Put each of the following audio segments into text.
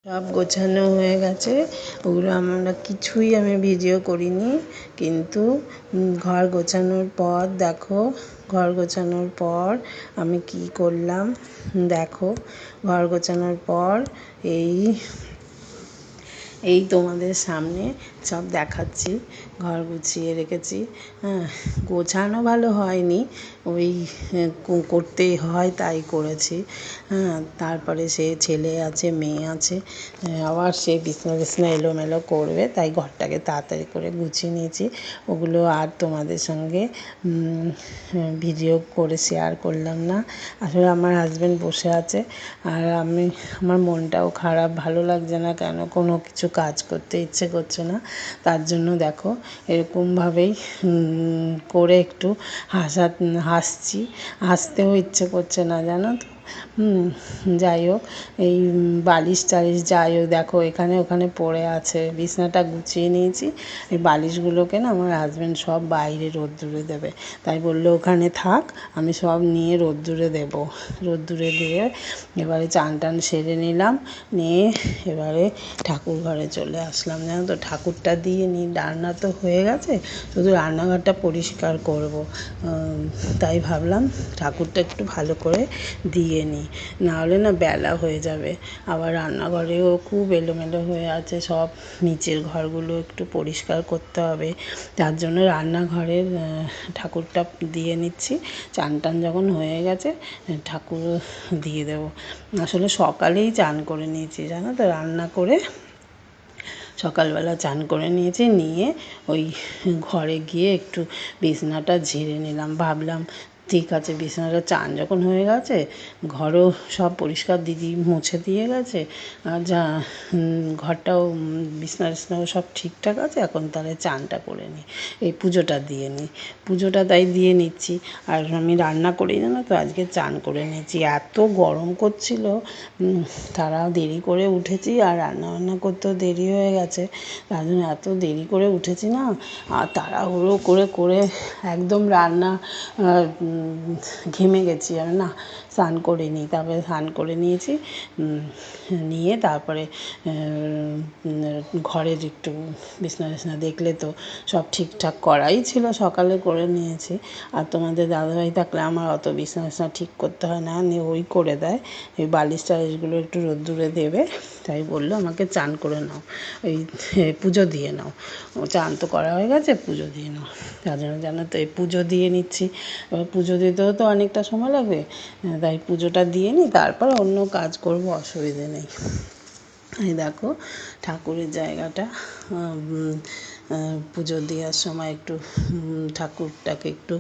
সব গোছানো হয়ে গেছে, ওগুলো আমরা কিছুই আমি ভিডিও করিনি। কিন্তু ঘর গোছানোর পর দেখো, ঘর গোছানোর পর আমি কি করলাম দেখো। ঘর গোছানোর পর এই তোমাদের সামনে সব দেখাচ্ছি। ঘর গুছিয়ে রেখেছি। হ্যাঁ, গোছানো ভালো হয়নি, ওই করতেই হয় তাই করেছি। হ্যাঁ, তারপরে সে ছেলে আছে, মেয়ে আছে, আবার সে বিছনা এলোমেলো করবে, তাই ঘরটাকে তাড়াতাড়ি করে গুছিয়ে নিয়েছি। ওগুলো আর তোমাদের সঙ্গে ভিডিও করে শেয়ার করলাম না। আসলে আমার হাজব্যান্ড বসে আছে, আর আমার মনটাও খারাপ, ভালো লাগছে না, কেন কোনো কিছু কাজ করতে ইচ্ছে করছে না। তার জন্য দেখো এরকমভাবেই করে একটু হাসছি, হাসতেও ইচ্ছে করছে না, জানো তো। যাই হোক, এই বালিশ টালিশ যাই হোক দেখো এখানে ওখানে পড়ে আছে। বিছনাটা গুছিয়ে নিয়েছি। এই বালিশগুলোকে না আমার হাজব্যান্ড সব বাইরে রোদ্দুরে দেবে, তাই বললো ওখানে থাক, আমি সব নিয়ে রোদ্দুরে দেবো। রোদ্দুরে দিয়ে এবারে চান টান সেরে নিলাম, নিয়ে এবারে ঠাকুর ঘরে চলে আসলাম। জানো তো, ঠাকুরটা দিয়ে নিই, রান্না তো হয়ে গেছে, শুধু রান্নাঘরটা পরিষ্কার করব। তাই ভাবলাম ঠাকুরটা একটু ভালো করে দিয়ে নিই, নাহলে না বেলা হয়ে যাবে। আবার রান্নাঘরেও খুব এলোমেলো হয়ে আছে, সব নিচের ঘরগুলো একটু পরিষ্কার করতে হবে। তার জন্য রান্নাঘরের ঠাকুরটা দিয়ে নিচ্ছি। চান টান যখন হয়ে গেছে ঠাকুর দিয়ে দেবো। আসলে সকালেই চান করে নিয়েছি, জানো তো, রান্না করে সকালবেলা চান করে নিয়েছি, নিয়ে ওই ঘরে গিয়ে একটু বিছনাটা ঝেড়ে নিলাম। ভাবলাম ঠিক আছে, বিছানাটা চান যখন হয়ে গেছে, ঘরও সব পরিষ্কার দিদি মুছে দিয়ে গেছে, আর ঘরটাও বিছনা টিছনাও সব ঠিকঠাক আছে, এখন তাহলে চানটা করে নিই, এই পুজোটা দিয়ে নিই। পুজোটা তাই দিয়ে নিচ্ছি। আর আমি রান্না করেই জানো তো আজকে চান করে নিয়েছি। এত গরম করছিল, তারাও দেরি করে উঠেছি, আর রান্নাবান্না করতেও দেরি হয়ে গেছে, তার জন্য এত দেরি করে উঠেছি না, আর তাড়াহুড়ো করে করে একদম রান্না ঘেমে গেছি আর না, স্নান করে নিই। তারপরে স্নান করে নিয়েছি, নিয়ে তারপরে ঘরের একটু বিছনা টিছনা দেখলে তো সব ঠিকঠাক করাই ছিল, সকালে করে নিয়েছি। আর তোমাদের দাদাভাই থাকলে আমার অত বিছনা টিছনা ঠিক করতে হয় না, নিয়ে ওই করে দেয়। এই বালিশ টালিশগুলো একটু রোদ্দুরে দেবে, তাই বললো আমাকে চান করে নাও, এই পুজো দিয়ে নাও। চান তো করা হয়ে গেছে, পুজো দিয়ে নাও। তার জন্য জানো তো এই পুজো দিয়ে নিচ্ছি। এবার পুজো দিতেও তো অনেকটা সময় লাগবে, তাই পুজোটা দিয়ে নিই, তারপর অন্য কাজ করব, অসুবিধে নেই। এই দেখো ঠাকুরের জায়গাটা, পুজো দেওয়ার সময় একটু ঠাকুরটাকে একটু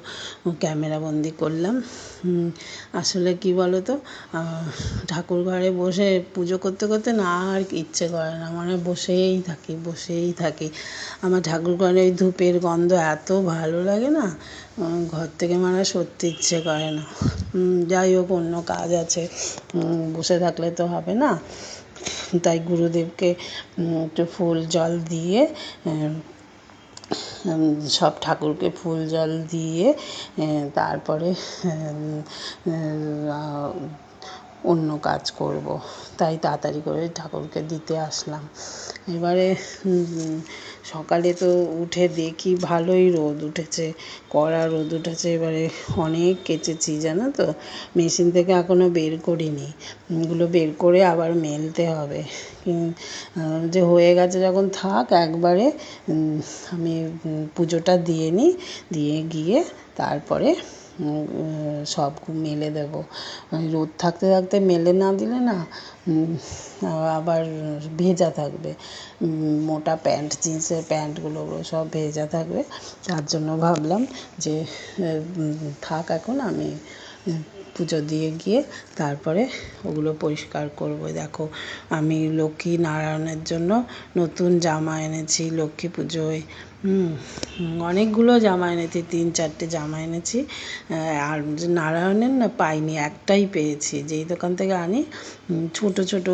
ক্যামেরাবন্দি করলাম। আসলে কি বলো তো, ঠাকুর ঘরে বসে পুজো করতে করতে না আর ইচ্ছে করে না, মানে বসেই থাকি। আমার ঠাকুর ঘরে ওই ধূপের গন্ধ এত ভালো লাগে না, ঘর থেকে মানে সত্যি ইচ্ছে করে না। যাই হোক, অন্য কাজ আছে, বসে থাকলে তো হবে না, তাই গুরুদেবকে একটু ফুল জল দিয়ে, সব ঠাকুরকে ফুল জল দিয়ে তারপরে অন্য কাজ করব, তাই তাড়াতাড়ি করে ঠাকুরকে দিতে আসলাম। এবারে সকালে তো উঠে দেখি ভালোই রোদ উঠেছে, কড়া রোদ উঠেছে। এবারে অনেক কেচেছি, জানো তো, মেশিন থেকে এখনও বের করিনি, এগুলো বের করে আবার মেলতে হবে। যে হয়ে গেছে যখন থাক, একবারে আমি পুজোটা দিয়ে নিই, দিয়ে গিয়ে তারপরে সব মেলে দেবো। রোদ থাকতে থাকতে মেলে না দিলে না আবার ভেজা থাকবে, মোটা প্যান্ট, জিন্সের প্যান্টগুলো সব ভেজা থাকবে। তার জন্য ভাবলাম যে থাক, এখন আমি পুজো দিয়ে গিয়ে তারপরে ওগুলো পরিষ্কার করব। দেখো আমি লক্ষ্মী নারায়ণের জন্য নতুন জামা এনেছি লক্ষ্মী পুজোয়, অনেকগুলো জামা এনেছি, 3-4টে জামা এনেছি। আর নারায়ণের না পাইনি, একটাই পেয়েছি। যেই দোকান থেকে আনি ছোট ছোট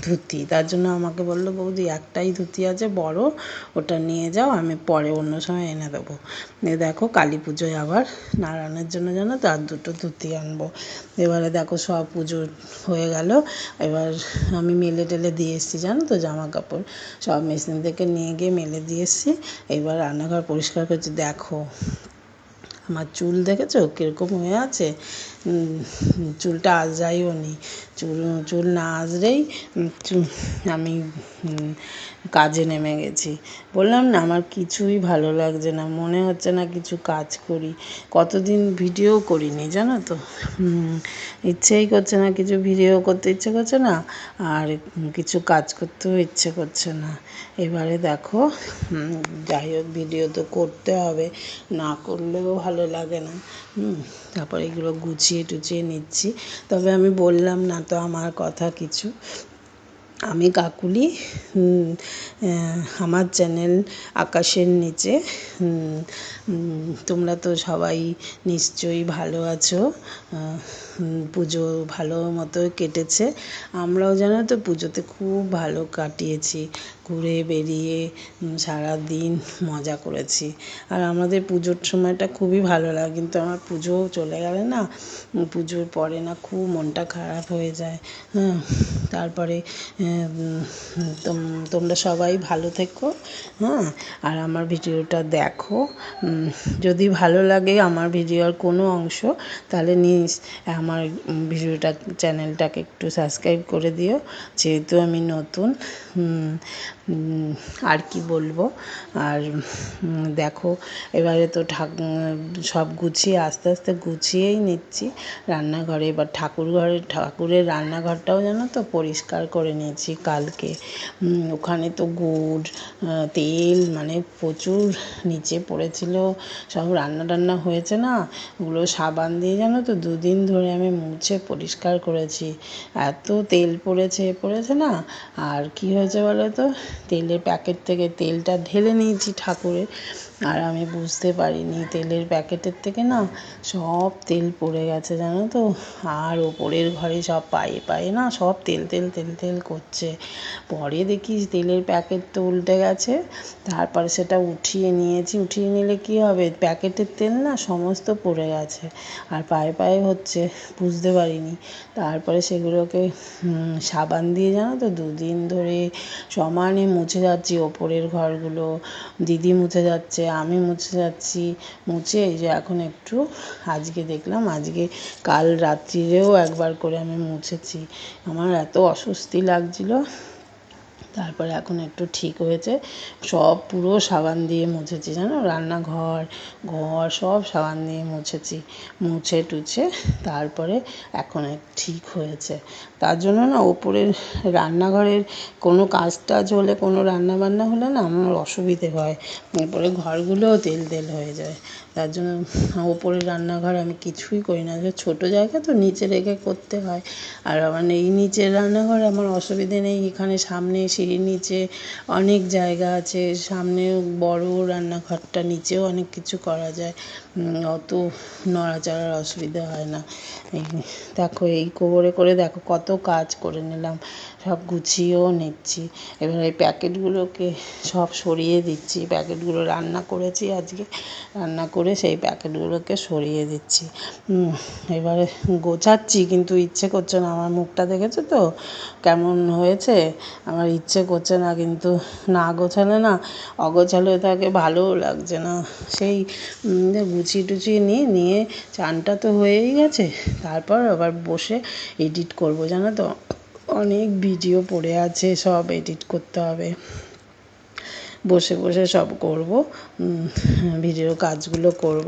ধুতি, তার জন্য আমাকে বললো বৌদি একটাই ধুতি আছে বড়, ওটা নিয়ে যাও, আমি পরে অন্য সময় এনে দেবো। দেখো কালী পুজোয় আবার নারায়ণের জন্য জানো তো আর 2টো ধুতি আনবো। এবারে দেখো সব পুজো হয়ে গেল, এবার আমি মেলে টেলে দিয়ে এসেছি জানো তো, জামা কাপড় সব মেশিন থেকে নিয়ে গিয়ে মেলে দিয়ে এসেছি। এবার রান্নাঘর পরিষ্কার করছি। দেখো আমার চুল দেখেছো কীরকম হয়ে আছে, চুলটা আঁচড়াইও নি। চুল না আঁচড়েই আমি কাজে নেমে গেছি। বললাম না আমার কিছুই ভালো লাগছে না, মনে হচ্ছে না কিছু কাজ করি। কতদিন ভিডিও করিনি জানো তো, ইচ্ছেই করছে না, কিছু ভিডিও করতে ইচ্ছে করছে না, আর কিছু কাজ করতেও ইচ্ছে করছে না। এবারে দেখো যাই হোক ভিডিও তো করতে হবে, না করলেও ভালো লাগে না। তারপর এগুলো গুছিয়ে টুছিয়ে নিচ্ছি। তবে আমি বললাম না তো আমার কথা কিছু। আমি কাকুলি, আমার চ্যানেল আকাশের নিচে। তোমরা তো সবাই নিশ্চয়ই ভালো আছো। পুজো ভালো মতো কেটেছে, আমরাও জানো তো পুজোতে খুব ভালো কাটিয়েছি, ঘুরে বেরিয়ে সারাদিন মজা করেছি। আর আমাদের পুজোর সময়টা খুবই ভালো লাগে, কিন্তু আমার পুজো চলে গেলে না, পুজোর পরে না খুব মনটা খারাপ হয়ে যায়। তারপরে তোমরা সবাই ভালো থেকো, আর আমার ভিডিওটা দেখো। যদি ভালো লাগে আমার ভিডিওর কোনো অংশ, তাহলে আমার ভিডিওটা চ্যানেলটাকে একটু সাবস্ক্রাইব করে দিও, যেহেতু আমি নতুন। আর কি বলবো। আর দেখো এবারে তো সব গুছিয়ে আস্তে আস্তে গুছিয়েই নিচ্ছি রান্নাঘরে। এবার ঠাকুরের রান্নাঘরটাও জানো তো পরিষ্কার করে নিয়েছি কালকে। ওখানে তো গুড় তেল মানে প্রচুর নিচে পড়েছিল, সব রান্না টান্না হয়েছে না, ওগুলো সাবান দিয়ে জানো তো 2 দিন ধরে আমি মুছে পরিষ্কার করেছি। এত তেল পড়েছে না। আর কি হয়েছে বলো তো, তেলের প্যাকেট থেকে তেলটা ঢেলে নিয়েছি ঠাকুরের, আর আমি বুঝতে পারিনি তেলের প্যাকেটের থেকে না সব তেল পড়ে গেছে জানো তো। আর ওপরের ঘরে সব পায়ে পায়ে না সব তেল তেল তেল তেল করছে। পরে দেখি তেলের প্যাকেট তো উল্টে গেছে, তারপরে সেটা উঠিয়ে নিয়েছি। উঠিয়ে নিলে কি হবে, প্যাকেটের তেল না সমস্ত পড়ে গেছে, আর পায়ে পায়ে হচ্ছে, বুঝতে পারিনি। তারপরে সেগুলোকে সাবান দিয়ে জানো তো 2 দিন ধরে সমানে মুছে যাচ্ছি। ওপরের ঘরগুলো দিদি মুছে যাচ্ছে, আমি মুছে যাচ্ছি, মুছে এই যে এখন একটু আজকে দেখলাম, কাল রাত্রিরেও একবার করে আমি মুছেছি। আমার এত অস্বস্তি লাগছিল, তারপরে এখন একটু ঠিক হয়েছে। সব পুরো সাবান দিয়ে মুছেছি জানো, রান্নাঘর সব সাবান দিয়ে মুছে টুছে তারপরে এখন ঠিক হয়েছে। তার জন্য না ওপরের রান্নাঘরের কোনো কাজ টাজ হলে, কোনো রান্না বান্না হলে না আমার অসুবিধে হয়, এরপরে ঘরগুলোও তেল তেল হয়ে যায়। তার জন্য ওপরের রান্নাঘর আমি কিছুই করি না, যে ছোটো জায়গা তো নিচে রেখে করতে হয়। আর আমার এই নিচের রান্নাঘরে আমার অসুবিধে নেই, এখানে সামনে সিঁড়ির নিচে অনেক জায়গা আছে, সামনে বড় রান্নাঘরটা, নিচেও অনেক কিছু করা যায়, অত নড়াচড়ার অসুবিধা হয় না। দেখো এই করে দেখো কত কাজ করে নিলাম, সব গুছিয়েও নিচ্ছি। এবার এই প্যাকেটগুলোকে সব সরিয়ে দিচ্ছি, প্যাকেটগুলো রান্না করেছি আজকে, রান্না করে সেই প্যাকেটগুলোকে সরিয়ে দিচ্ছি। এবারে গোছাচ্ছি, কিন্তু ইচ্ছে করছে না, আমার মুখটা দেখেছো তো কেমন হয়েছে, আমার ইচ্ছে করছে না, কিন্তু না গোছালে না, অগোছালো থাকে ভালোও লাগছে না। সেই গুছিয়ে টুছিয়ে নিয়ে চানটা তো হয়েই গেছে, তারপর আবার বসে এডিট করবো জানো তো, অনেক ভিডিও পড়ে আছে, সব এডিট করতে হবে, বসে বসে সব করব, ভিডিও কাজগুলো করব।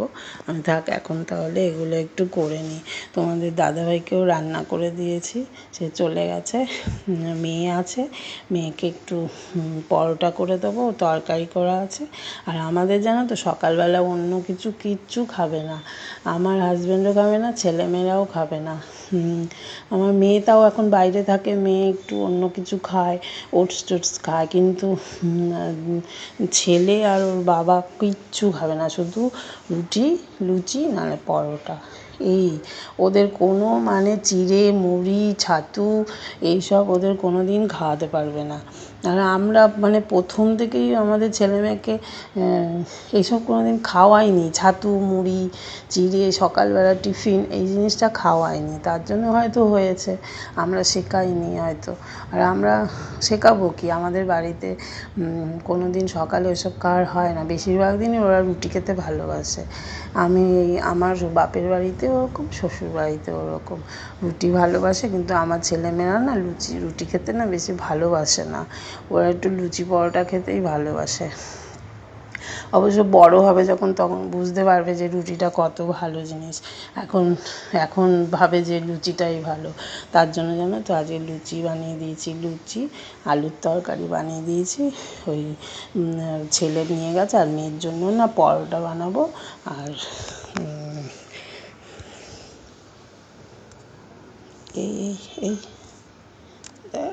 আমি থাক এখন তাহলে এগুলো একটু করে নিই। তোমাদের দাদাভাইকেও রান্না করে দিয়েছি, সে চলে গেছে, মেয়ে আছে, মেয়েকে একটু পরোটা করে দেবো, তরকারি করা আছে। আর আমাদের জানো তো সকালবেলা অন্য কিচ্ছু খাবে না, আমার হাজব্যান্ডও খাবে না, ছেলেমেয়েরাও খাবে না, আমার মেয়ে তাও এখন বাইরে থাকে, মেয়ে একটু অন্য কিছু খায়, ওটস টোটস খায়, কিন্তু ছেলে আর ওর বাবা কিচ্ছু খাবে না, শুধু রুটি লুচি নাহলে পরোটা। এই ওদের কোনো মানে চিড়ে মুড়ি ছাতু এইসব ওদের কোনো দিন খাওয়াতে পারবে না। আর আমরা মানে প্রথম থেকেই আমাদের ছেলেমেয়েকে এইসব কোনো দিন খাওয়াইনি, ছাতু মুড়ি চিড়ে সকালবেলা টিফিন এই জিনিসটা খাওয়াইনি, তার জন্য হয়তো হয়েছে, আমরা শেখাইনি হয়তো। আর আমরা শেখাবো কি, আমাদের বাড়িতে কোনো দিন সকালে ওইসব খাওয়ার হয় না, বেশিরভাগ দিনই ওরা রুটি খেতে ভালোবাসে। আমি আমার বাপের বাড়িতেও ওরকম, শ্বশুর বাড়িতেও ওরকম রুটি ভালোবাসে, কিন্তু আমার ছেলেমেয়েরা না রুটি খেতে না বেশি ভালোবাসে না, ওরা একটু লুচি পরোটা খেতেই ভালোবাসে। অবশ্য বড় হবে যখন তখন বুঝতে পারবে যে রুটিটা কত ভালো জিনিস। এখন এখন ভাবে যে লুচিটাই ভালো। তার জন্য জানো তো আজকে লুচি বানিয়ে দিয়েছি, লুচি আলুর তরকারি বানিয়ে দিয়েছি। ওই ছেলে নিয়ে গেছে, আর মেয়ের জন্য না পরোটা বানাবো। আর এই এই এই